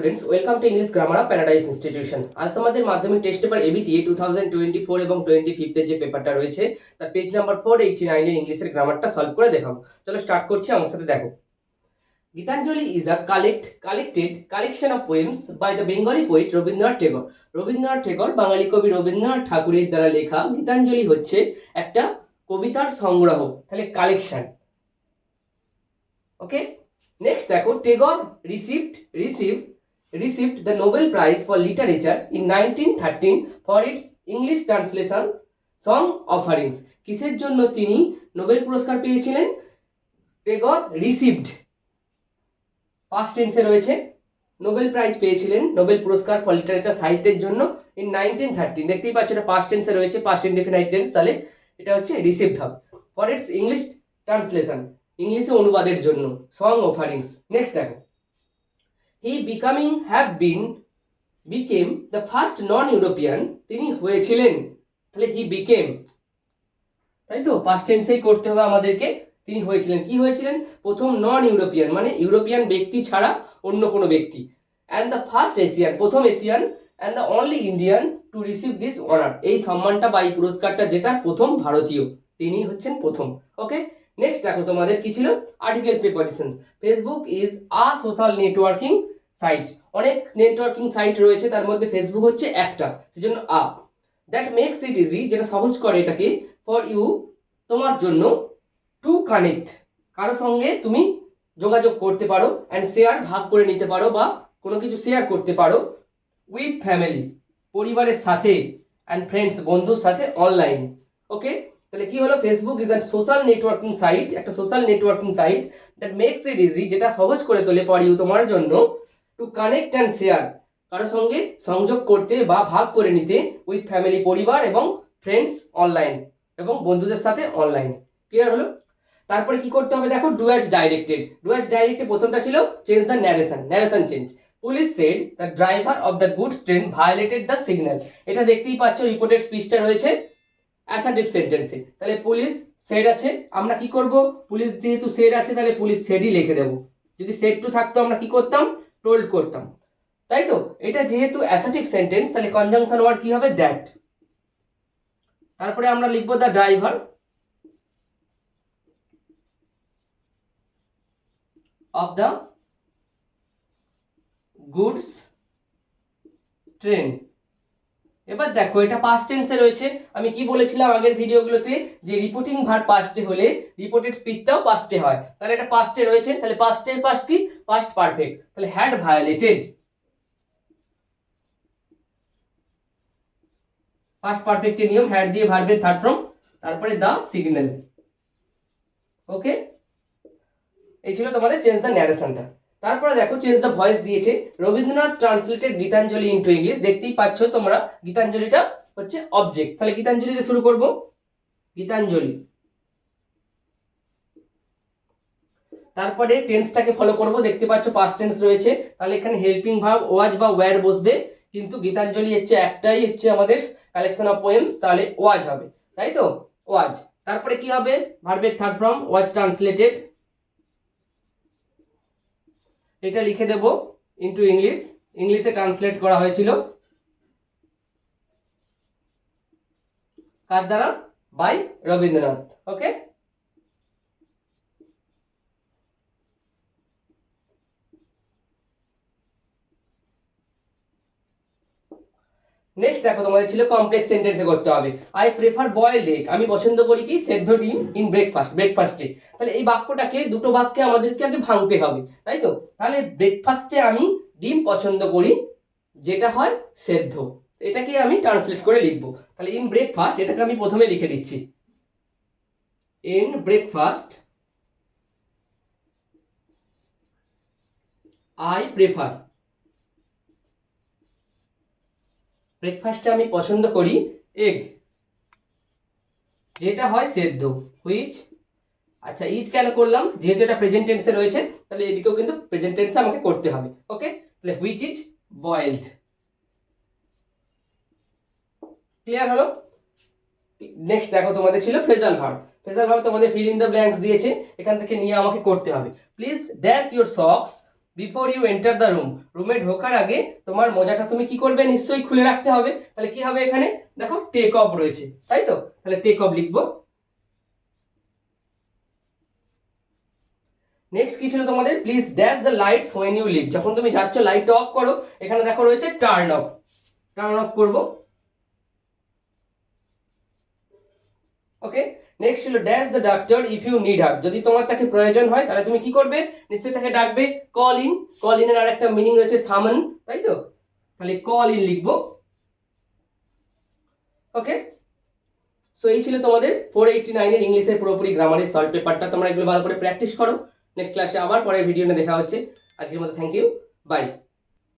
Students, welcome to English grammar of paradise institution. আজ তোমাদের মাধ্যমিক টেস্ট পেপার এবিটিএ 2024 এবং 25 এর যে পেপারটা রয়েছে তার পেজ নাম্বার 489 এর ইংলিশের গ্রামারটা সলভ করে দেখাবো। চলো স্টার্ট করছি, আমার সাথে দেখো। Gitanjali is a collected collection of poems by the Bengali poet Rabindranath Tagore. Rabindranath Tagore বাঙালি কবি রবীন্দ্রনাথ ঠাকুরের দ্বারা লেখা গীতাঞ্জলি হচ্ছে একটা কবিতার সংগ্রহ, তাহলে কালেকশন। ওকে, নেক্সট দেখো, Tagore received the Nobel Prize for Literature in 1913 for its English translation Song Offerings। কিসের জন্য তিনি নোবেল পুরস্কার পেয়েছিলেন? টেগোর রিসিভড, পাস্ট টেন্সে রয়েছে, নোবেল প্রাইজ পেয়েছিলেন, নোবেল পুরস্কার ফর লিটারেচার সাহিত্যের জন্য ইন 1913। দেখতেই পাচ্ছ এটা পাস্ট টেন্সে রয়েছে, পাস্ট ইনডেফিনাইট টেন্স, তাহলে এটা হচ্ছে রিসিভড হবে। ফর ইটস ইংলিশ ট্রান্সলেশন, ইংলিশে অনুবাদের জন্য, সং অফারিংস। নেক্সট দেখো, he became the first non European, তিনি হয়েছিলেন, তাহলে হি বিকেম, তাই তো পাস্ট টেন্সেই করতে হবে আমাদেরকে। তিনি হয়েছিলেন, কি হয়েছিলেন? প্রথম নন ইউরোপিয়ান, মানে ইউরোপিয়ান ব্যক্তি ছাড়া অন্য কোনো ব্যক্তি। অ্যান্ড দ্য ফার্স্ট এশিয়ান, প্রথম Asian, and the only Indian to receive this honour, এই সম্মানটা বা এই পুরস্কারটা জেতার প্রথম ভারতীয়, তিনি হচ্ছেন প্রথম। ওকে, নেক্সট দেখো তোমাদের কি ছিল? Article preposition. Facebook is a social networking site. অনেক নেটওয়ার্কিং সাইট রয়েছে, তার মধ্যে ফেসবুক হচ্ছে একটা, সেজন্য a. That makes it easy, যেটা সহজ করে এটাকে, ফর ইউ, তোমার জন্য, টু কানেক্ট, কারো সঙ্গে তুমি যোগাযোগ করতে পারো, অ্যান্ড শেয়ার, ভাগ করে নিতে পারো বা কোনো কিছু শেয়ার করতে পারো, উইথ ফ্যামিলি, পরিবারের সাথে, অ্যান্ড ফ্রেন্ডস, বন্ধুর সাথে অনলাইনে। ওকে, তাহলে কি হলো? Facebook is a social networking site, একটা social networking site that makes it easy, যেটা সহজ করে তোলে, ফর ইউ, তোমার জন্য, টু কানেক্ট অ্যান্ড শেয়ার, কারোর সঙ্গে সংযোগ করতে বা ভাগ করে নিতে, উইথ ফ্যামিলি, পরিবার এবং ফ্রেন্ডস অনলাইন, এবং বন্ধুদের সাথে অনলাইন। ক্লিয়ার হলো? তারপরে কি করতে হবে দেখো, do as directed. Do as directed প্রথমটা ছিল change the narration change. Police said the driver of the goods train violated the signal. এটা দেখতেই পাচ্ছ রিপোর্টেড স্পিচটা রয়েছে অ্যাসার্টিভ সেন্টেন্সে, তাহলে পুলিশ সেড আছে, আমরা কি করব? পুলিশ যেহেতু সেড আছে তাহলে পুলিশ সেডই লিখে দেবো। যদি সেড টু থাকতো আমরা কি করতাম? টোল্ড করতাম, তাই তো? এটা যেহেতু অ্যাসার্টিভ সেন্টেন্স, তাহলে কনজাংশন ওয়ার্ড কি হবে? দ্যাট। তারপরে আমরা লিখবো the driver of the goods train। এবার দেখো এটা পাস্ট টেন্সে রয়েছে। আমি কি বলেছিলাম আগের ভিডিওগুলোতে, যে রিপোর্টিং ভার্ব পাস্টে হলে রিপোর্টেড স্পিচটাও পাস্টে হয়, তাহলে এটা পাস্টে রয়েছে, তাহলে পাস্টের পাস্ট কি? পাস্ট পারফেক্ট, তাহলে হ্যাড ভায়োলেটেড, পাস্ট পারফেক্টের নিয়ম, হ্যাড দিয়ে ভার্বের থার্ড ফর্ম, তারপরে দা সিগন্যাল। ওকে, এই ছিল তোমাদের চেঞ্জ দ্য ন্যারেশনটা। তারপরে দেখো চেঞ্জ দ্য ভয়েস দিয়েছে। Rabindranath translated Gitanjali into English. দেখতেই পাচ্ছ তোমরা গীতাঞ্জলিটা হচ্ছে অবজেক্ট, তাহলে গীতাঞ্জলি দিয়ে শুরু করব। গীতাঞ্জলি, তারপরে টেন্সটাকে ফলো করব। দেখতে পাচ্ছ পাস্ট টেন্স রয়েছে, তাহলে এখানে হেল্পিং ভার্ব ওয়াজ বা ওয়্যার বসবে, কিন্তু গীতাঞ্জলি হচ্ছে একটাই, হচ্ছে আমাদের কালেকশন অফ পোয়েমস, তাহলে ওয়াজ হবে, তাই তো? ওয়াজ। তারপরে কি হবে? ভার্বের থার্ড ফর্ম, ওয়াজ ট্রান্সলেটেড, এটা লিখে দেব ইনটু ইংলিশ, ইংলিশে ট্রান্সলেট করা হয়েছিল, কার দ্বারা? বাই রবীন্দ্রনাথ। ওকে, নেক্সট দেখো তোমাদের ছিল কমপ্লেক্স সেন্টেন্সে করতে হবে। আই প্রেফার বয়েলড এগ, আমি পছন্দ করি কি? সেদ্ধ ডিম, ইন ব্রেকফাস্টে। তাহলে এই বাক্যটাকে দুটো বাক্যে আমাদেরকে আগে ভাঙতে হবে, তাই তো? তাহলে ব্রেকফাস্টে আমি ডিম পছন্দ করি, যেটা হয় সেদ্ধ, এটাকে আমি ট্রান্সলেট করে লিখবো। তাহলে ইন ব্রেকফাস্ট, এটাকে আমি প্রথমে লিখে দিচ্ছি, ইন ব্রেকফাস্ট আই প্রেফার, ব্রেকফাস্টে আমি পছন্দ করি এগ, যেটা হয় সেদ্ধ, হুইচ, আচ্ছা ইজ কেন করলাম? যেহেতু এটা প্রেজেন্ট টেন্সে রয়েছে, তাহলে এদিকেও কিন্তু প্রেজেন্ট টেন্সে আমাকে করতে হবে। ওকে, তাহলে হুইচ ইজ বয়েলড। ক্লিয়ার হলো? নেক্সট দেখো তোমাদের ছিল ফ্রেজাল ভার্ব। ফ্রেজাল ভার্ব তোমাদের ফিল ইন দ্য ব্ল্যাঙ্কস দিয়েছে, এখান থেকে নিয়ে আমাকে করতে হবে। Please dash your socks before you enter the room, রুমে ঢোকার আগে তোমার মোজাটা তুমি কি করবে, নিশ্চয়ই খুলে রাখতে হবে। তাহলে কি হবে এখানে, দেখো টেক অফ রয়েছে, তাই তো, তাহলে টেক অফ লিখবো। নেক্সট কি ছিল তোমাদের, please dash the lights when you leave, যখন তুমি যাচ্ছ লাইটটা অফ করো, এখানে দেখো রয়েছে টার্ন অফ, টার্ন অফ করবো। ওকে, নেক্সট ছিল dash the doctor if you need her, যদি তোমার তাকে প্রয়োজন হয় তাহলে তুমি কি করবে, নিশ্চয়ই তাকে ডাকবে। কল ইন, কল ইনের আর একটা মিনিং রয়েছে সামন, তাই তো, তাহলে কল ইন লিখবো। ওকে, সো এই ছিল তোমাদের 489 এর ইংলিশের পুরোপুরি গ্রামারের সলভ পেপারটা। তোমরা এগুলো ভালো করে প্র্যাকটিস করো। নেক্সট ক্লাসে আবার পরের ভিডিও নিয়ে দেখা হচ্ছে। আজকের মতো থ্যাংক ইউ, বাই।